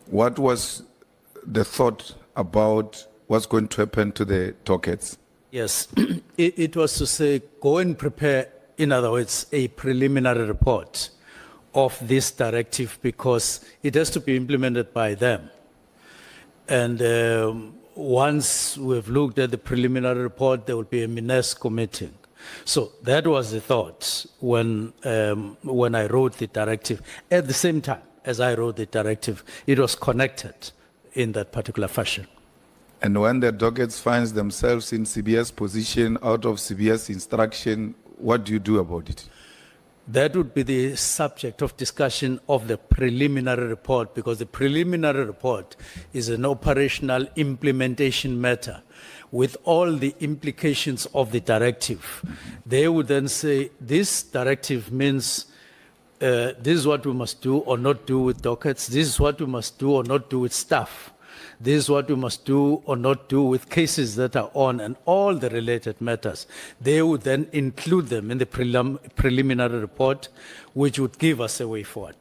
What was the thought about what's going to happen to the dockets? Yes, it was to say, go and prepare, in other words, a preliminary report of this directive because it has to be implemented by them. And once we've looked at the preliminary report, there will be a UNESCO meeting. So that was the thought when I wrote the directive. At the same time as I wrote the directive, it was connected in that particular fashion. And when the dockets finds themselves in Sibiya's position, out of Sibiya's instruction, what do you do about it? That would be the subject of discussion of the preliminary report, because the preliminary report is an operational implementation matter with all the implications of the directive. They would then say, this directive means this is what we must do or not do with dockets, this is what we must do or not do with staff, this is what we must do or not do with cases that are on, and all the related matters. They would then include them in the preliminary report, which would give us a way forward.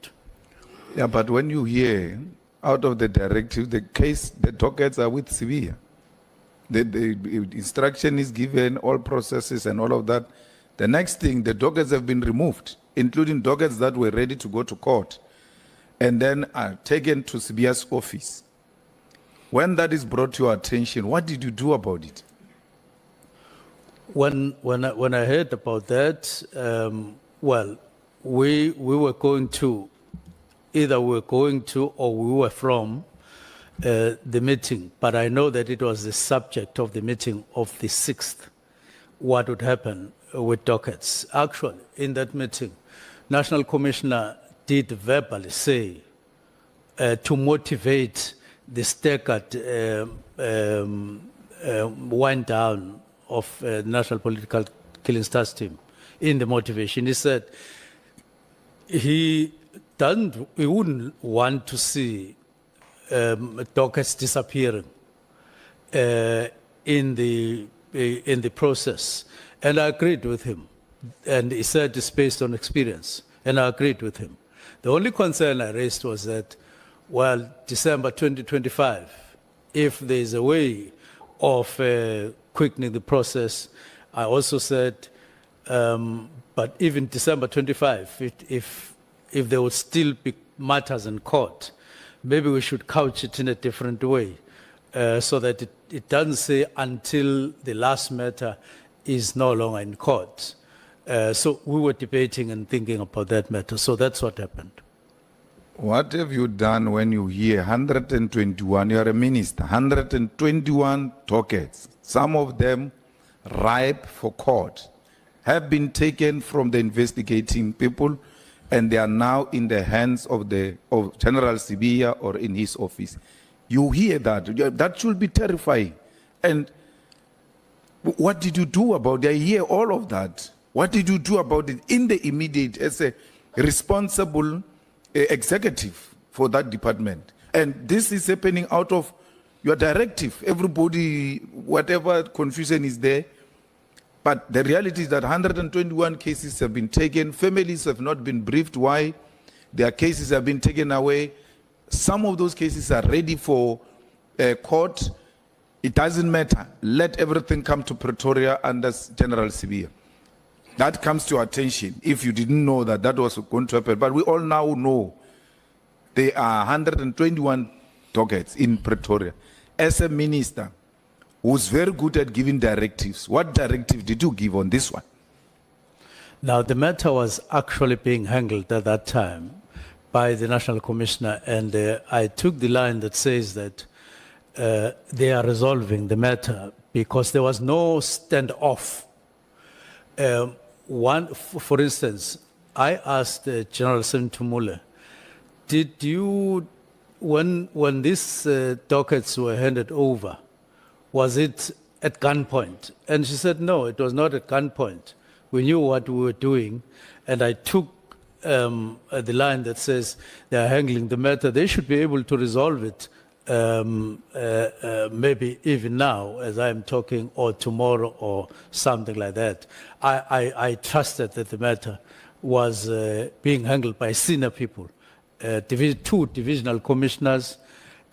Yeah, but when you hear out of the directive, the dockets are with Sibiya. The instruction is given, all processes and all of that. The next thing, the dockets have been removed, including dockets that were ready to go to court, and then are taken to Sibiya's office. When that is brought to your attention, what did you do about it? When I heard about that, well, we were going to, either we were going to or we were from the meeting, but I know that it was the subject of the meeting of the 6th, what would happen with dockets. Actually, in that meeting, National Commissioner did verbally say to motivate the staggered wind down of National Political Killing Stars team in the motivation. He said he wouldn't want to see dockets disappearing in the process. And I agreed with him. And he said it's based on experience. And I agreed with him. The only concern I raised was that, well, December 2025, if there is a way of quickening the process, I also said, but even December 25, if there would still be matters in court, maybe we should couch it in a different way so that it doesn't say until the last matter is no longer in court. So we were debating and thinking about that matter. So that's what happened. What have you done when you hear 121, you are a minister, 121 dockets, some of them ripe for court, have been taken from the investigating people and they are now in the hands of General Sibiya or in his office. You hear that, that should be terrifying. And what did you do about it? I hear all of that. What did you do about it in the immediate, as a responsible executive for that department? And this is happening out of your directive. Everybody, whatever confusion is there, but the reality is that 121 cases have been taken. Families have not been briefed why their cases have been taken away. Some of those cases are ready for court. It doesn't matter. Let everything come to Pretoria under General Sibiya. That comes to your attention if you didn't know that that was going to happen. But we all now know there are 121 dockets in Pretoria. As a minister who's very good at giving directives, what directive did you give on this one? Now, the matter was actually being handled at that time by the National Commissioner, and I took the line that says that they are resolving the matter because there was no standoff. For instance, I asked General Senzo Mchunu, did you, when these dockets were handed over, was it at gunpoint? And she said, no, it was not at gunpoint. We knew what we were doing, and I took the line that says they are handling the matter. They should be able to resolve it maybe even now as I'm talking, or tomorrow, or something like that. I trusted that the matter was being handled by senior people, two divisional commissioners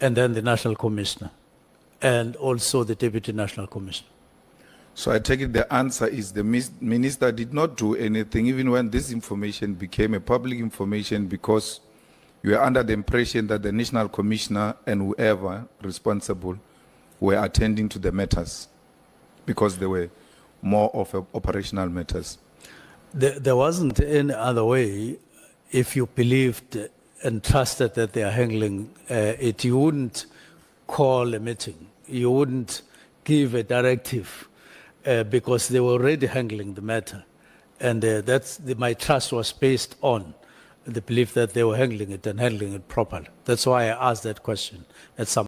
and then the National Commissioner, and also the Deputy National Commissioner. So I take it the answer is the minister did not do anything even when this information became a public information because you were under the impression that the National Commissioner and whoever responsible were attending to the matters because they were more of operational matters. There wasn't any other way. If you believed and trusted that they are handling it, you wouldn't call a meeting. You wouldn't give a directive because they were already handling the matter. And my trust was based on the belief that they were handling it and handling it properly. That's why I asked that question at some